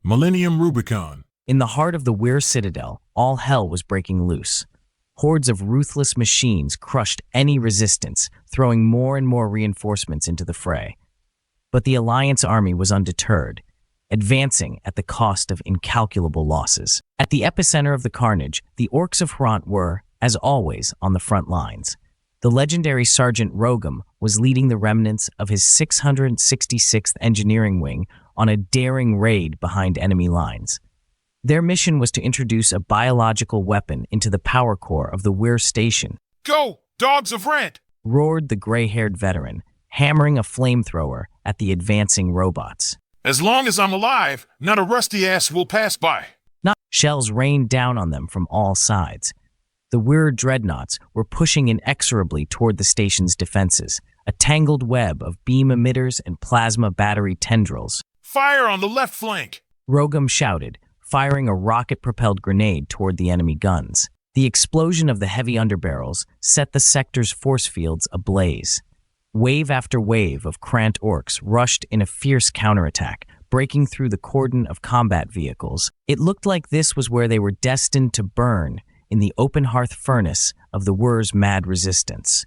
Millennium Rubicon. In the heart of the Wyrrs citadel, all hell was breaking loose. Hordes of ruthless machines crushed any resistance, throwing more and more reinforcements into the fray. But the Alliance army was undeterred, advancing at the cost of incalculable losses. At the epicenter of the carnage, the Orcs of Hrant were, as always, on the front lines. The legendary Sergeant Rogum was leading the remnants of his 666th Engineering Wing on a daring raid behind enemy lines. Their mission was to introduce a biological weapon into the power core of the Wyrrs station. Go, dogs of Hrant! Roared the gray-haired veteran, hammering a flamethrower at the advancing robots. As long as I'm alive, not a rusty ass will pass by. Shells rained down on them from all sides. The Wyrrs dreadnoughts were pushing inexorably toward the station's defenses, a tangled web of beam emitters and plasma battery tendrils. Fire on the left flank! Rogum shouted, firing a rocket-propelled grenade toward the enemy guns. The explosion of the heavy underbarrels set the sector's force fields ablaze. Wave after wave of Krant Orcs rushed in a fierce counterattack, breaking through the cordon of combat vehicles. It looked like this was where they were destined to burn, in the open hearth furnace of the Wyrrs' mad resistance.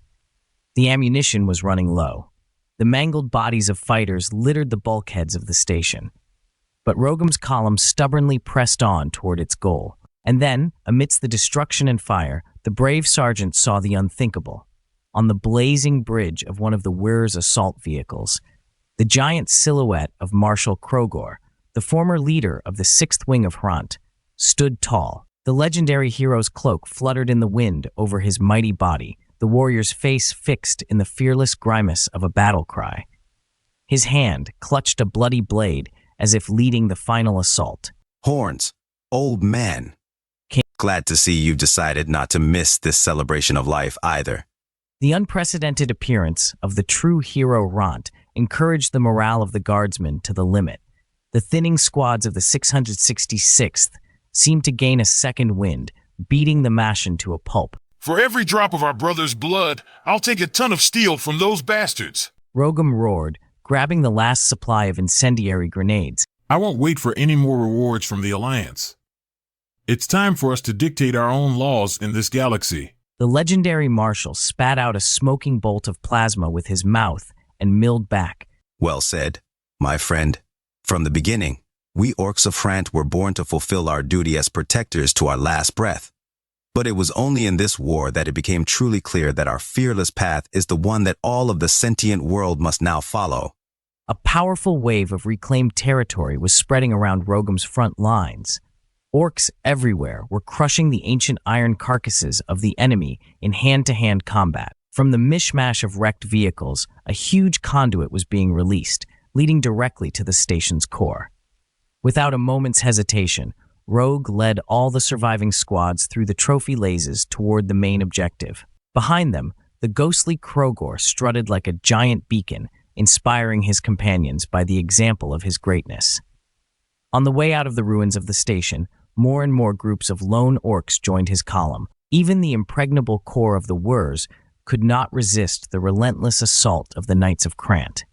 The ammunition was running low. The mangled bodies of fighters littered the bulkheads of the station. But Rogum's column stubbornly pressed on toward its goal. And then, amidst the destruction and fire, the brave sergeant saw the unthinkable. On the blazing bridge of one of the Wyrrs' assault vehicles, the giant silhouette of Marshal Krogor, the former leader of the 6th Wing of Hrant, stood tall. The legendary hero's cloak fluttered in the wind over his mighty body, the warrior's face fixed in the fearless grimace of a battle cry. His hand clutched a bloody blade as if leading the final assault. Horns, old man. Glad to see you've decided not to miss this celebration of life either. The unprecedented appearance of the true hero Hrant encouraged the morale of the guardsmen to the limit. The thinning squads of the 666th seemed to gain a second wind, beating the Mashin to a pulp. For every drop of our brother's blood, I'll take a ton of steel from those bastards. Rogum roared, grabbing the last supply of incendiary grenades. I won't wait for any more rewards from the Alliance. It's time for us to dictate our own laws in this galaxy. The legendary Marshal spat out a smoking bolt of plasma with his mouth and milled back. Well said, my friend. From the beginning, we Orcs of Hrant were born to fulfill our duty as protectors to our last breath. But it was only in this war that it became truly clear that our fearless path is the one that all of the sentient world must now follow. A powerful wave of reclaimed territory was spreading around Rogum's front lines. Orcs everywhere were crushing the ancient iron carcasses of the enemy in hand-to-hand combat. From the mishmash of wrecked vehicles, a huge conduit was being released, leading directly to the station's core. Without a moment's hesitation, Rogue led all the surviving squads through the trophy lasers toward the main objective. Behind them, the ghostly Krogor strutted like a giant beacon, inspiring his companions by the example of his greatness. On the way out of the ruins of the station, more and more groups of lone Orcs joined his column. Even the impregnable core of the Wyrrs could not resist the relentless assault of the Knights of Krant.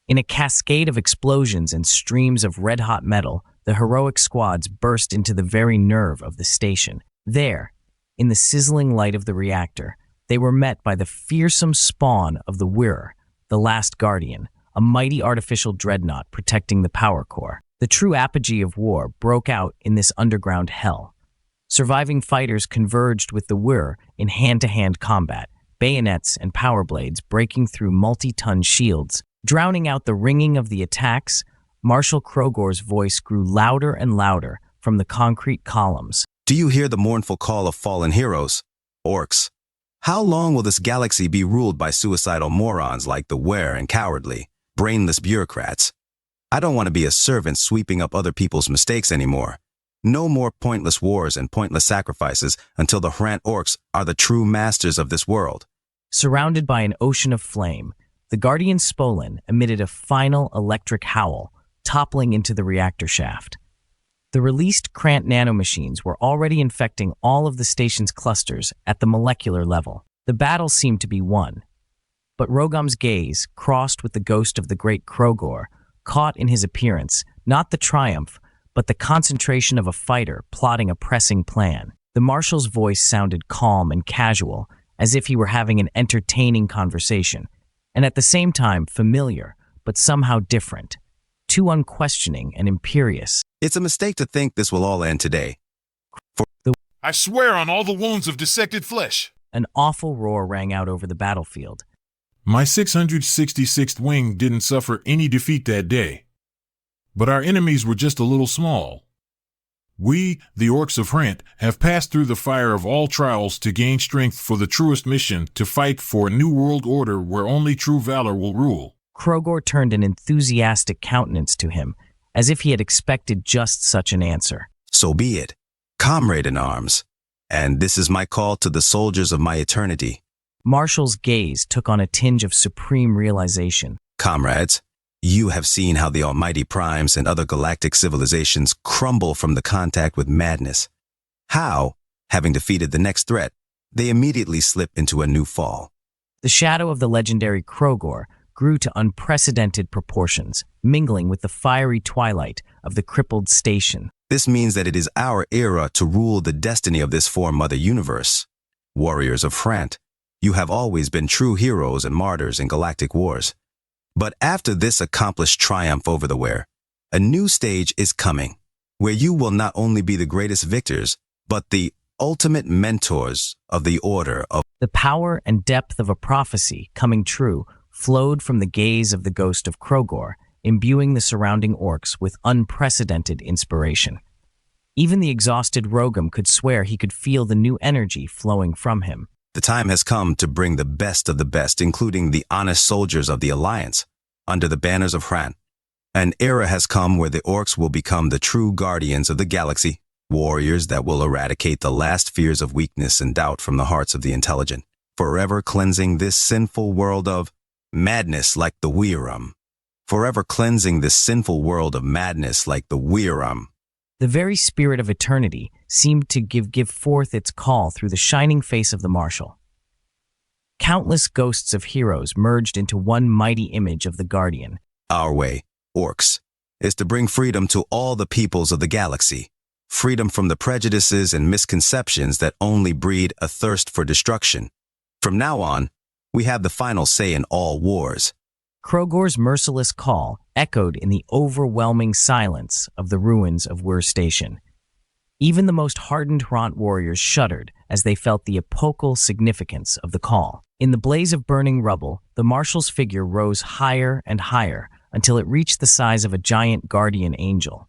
In a cascade of explosions and streams of red-hot metal, the heroic squads burst into the very nerve of the station. There, in the sizzling light of the reactor, they were met by the fearsome spawn of the Wyrr, the last guardian, a mighty artificial dreadnought protecting the power core. The true apogee of war broke out in this underground hell. Surviving fighters converged with the Wyrr in hand-to-hand combat, bayonets and power blades breaking through multi-ton shields. Drowning out the ringing of the attacks, Marshal Krogor's voice grew louder and louder from the concrete columns. Do you hear the mournful call of fallen heroes? Orcs, how long will this galaxy be ruled by suicidal morons like the Wyrr and cowardly, brainless bureaucrats? I don't want to be a servant sweeping up other people's mistakes anymore. No more pointless wars and pointless sacrifices until the Hrant Orcs are the true masters of this world. Surrounded by an ocean of flame, the Guardian Spolin emitted a final electric howl, toppling into the reactor shaft. The released Krant nanomachines were already infecting all of the station's clusters at the molecular level. The battle seemed to be won. But Rogum's gaze, crossed with the ghost of the great Krogor, caught in his appearance not the triumph, but the concentration of a fighter plotting a pressing plan. The marshal's voice sounded calm and casual, as if he were having an entertaining conversation, and at the same time familiar, but somehow different, too unquestioning and imperious. It's a mistake to think this will all end today. I swear on all the wounds of dissected flesh. An awful roar rang out over the battlefield. My 666th Wing didn't suffer any defeat that day. But our enemies were just a little small. We, the Orcs of Hrant, have passed through the fire of all trials to gain strength for the truest mission to fight for a new world order where only true valor will rule. Krogor turned an enthusiastic countenance to him, as if he had expected just such an answer. So be it, comrade in arms. And this is my call to the soldiers of my eternity. Marshall's gaze took on a tinge of supreme realization. Comrades, you have seen how the almighty primes and other galactic civilizations crumble from the contact with madness. How, having defeated the next threat, they immediately slip into a new fall. The shadow of the legendary Krogor grew to unprecedented proportions, mingling with the fiery twilight of the crippled station. This means that it is our era to rule the destiny of this four-mother universe. Warriors of Hrant, you have always been true heroes and martyrs in galactic wars. But after this accomplished triumph over the Wyrrs, a new stage is coming, where you will not only be the greatest victors, but the ultimate mentors of the Order of... The power and depth of a prophecy coming true flowed from the gaze of the ghost of Krogor, imbuing the surrounding Orcs with unprecedented inspiration. Even the exhausted Rogum could swear he could feel the new energy flowing from him. The time has come to bring the best of the best, including the honest soldiers of the Alliance, under the banners of Hrant. An era has come where the Orcs will become the true guardians of the galaxy, warriors that will eradicate the last fears of weakness and doubt from the hearts of the intelligent, forever cleansing this sinful world of madness like the Wyrrs. Forever cleansing this sinful world of madness like the Wyrrs. The very spirit of eternity seemed to give forth its call through the shining face of the Marshal. Countless ghosts of heroes merged into one mighty image of the Guardian. Our way, Orcs, is to bring freedom to all the peoples of the galaxy. Freedom from the prejudices and misconceptions that only breed a thirst for destruction. From now on, we have the final say in all wars. Krogor's merciless call echoed in the overwhelming silence of the ruins of Wyrrs Station. Even the most hardened Hrant warriors shuddered as they felt the epochal significance of the call. In the blaze of burning rubble, the Marshal's figure rose higher and higher until it reached the size of a giant guardian angel.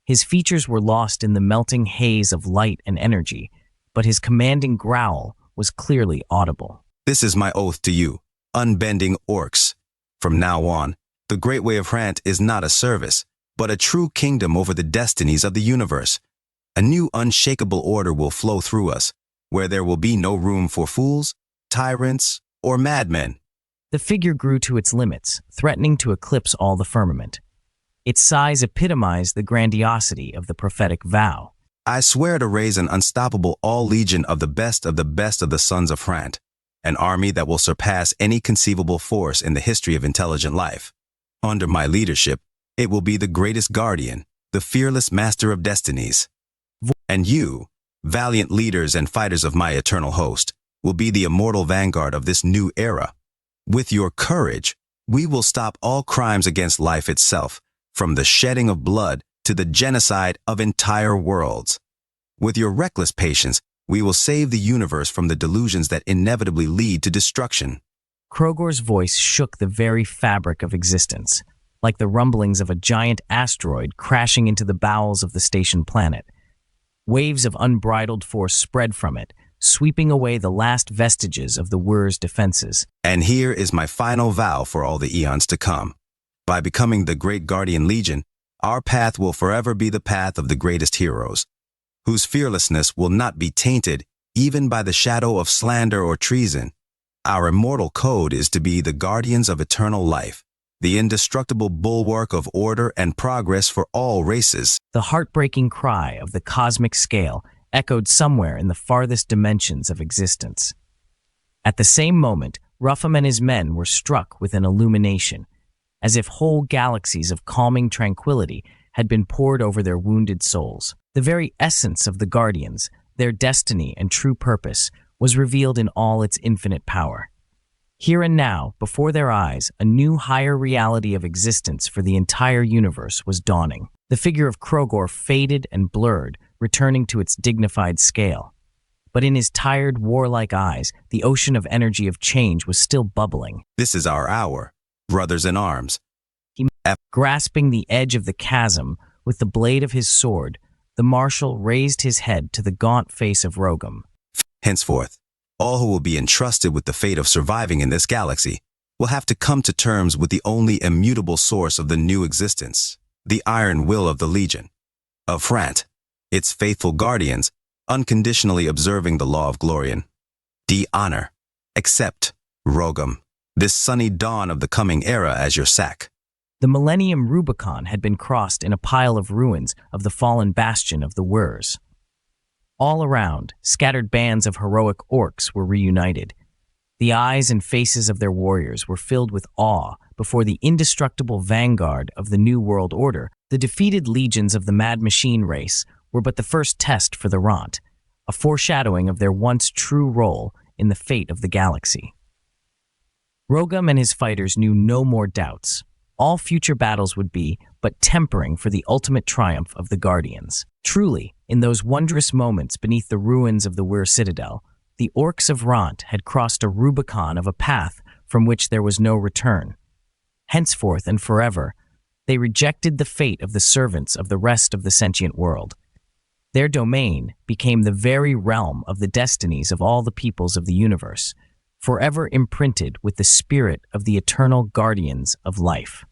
His features were lost in the melting haze of light and energy, but his commanding growl was clearly audible. This is my oath to you, unbending Orcs. From now on, the Great Way of Hrant is not a service, but a true kingdom over the destinies of the universe. A new unshakable order will flow through us, where there will be no room for fools, tyrants, or madmen. The figure grew to its limits, threatening to eclipse all the firmament. Its size epitomized the grandiosity of the prophetic vow. I swear to raise an unstoppable all-legion of the best of the sons of Hrant, an army that will surpass any conceivable force in the history of intelligent life. Under my leadership, it will be the greatest guardian, the fearless master of destinies. And you, valiant leaders and fighters of my eternal host, will be the immortal vanguard of this new era. With your courage, we will stop all crimes against life itself, from the shedding of blood to the genocide of entire worlds. With your reckless patience, we will save the universe from the delusions that inevitably lead to destruction. Krogor's voice shook the very fabric of existence, like the rumblings of a giant asteroid crashing into the bowels of the station planet. Waves of unbridled force spread from it, sweeping away the last vestiges of the Wyrrs' defenses. And here is my final vow for all the eons to come. By becoming the Great Guardian Legion, our path will forever be the path of the greatest heroes, whose fearlessness will not be tainted even by the shadow of slander or treason. Our immortal code is to be the guardians of eternal life, the indestructible bulwark of order and progress for all races. The heartbreaking cry of the cosmic scale echoed somewhere in the farthest dimensions of existence. At the same moment, Ruffam and his men were struck with an illumination. as if whole galaxies of calming tranquility had been poured over their wounded souls. The very essence of the Guardians, their destiny and true purpose, was revealed in all its infinite power. Here and now, before their eyes, a new higher reality of existence for the entire universe was dawning. The figure of Krogor faded and blurred, returning to its dignified scale. But in his tired, warlike eyes, the ocean of energy of change was still bubbling. This is our hour, brothers in arms. Grasping the edge of the chasm with the blade of his sword, the marshal raised his head to the gaunt face of Rogum. Henceforth, all who will be entrusted with the fate of surviving in this galaxy will have to come to terms with the only immutable source of the new existence, the iron will of the Legion, of Frant, its faithful guardians, unconditionally observing the law of Glorian. Honor, accept, Rogum, this sunny dawn of the coming era as your sack. The Millennium Rubicon had been crossed in a pile of ruins of the fallen bastion of the Wyrrs. All around, scattered bands of heroic orcs were reunited. The eyes and faces of their warriors were filled with awe before the indestructible vanguard of the New World Order. The defeated legions of the Mad Machine race were but the first test for the Ront, a foreshadowing of their once true role in the fate of the galaxy. Rogum and his fighters knew no more doubts. All future battles would be but tempering for the ultimate triumph of the Guardians. Truly, in those wondrous moments beneath the ruins of the Wyrr Citadel, the Orcs of Ront had crossed a Rubicon of a path from which there was no return. Henceforth and forever, they rejected the fate of the servants of the rest of the sentient world. Their domain became the very realm of the destinies of all the peoples of the universe, forever imprinted with the spirit of the eternal guardians of life.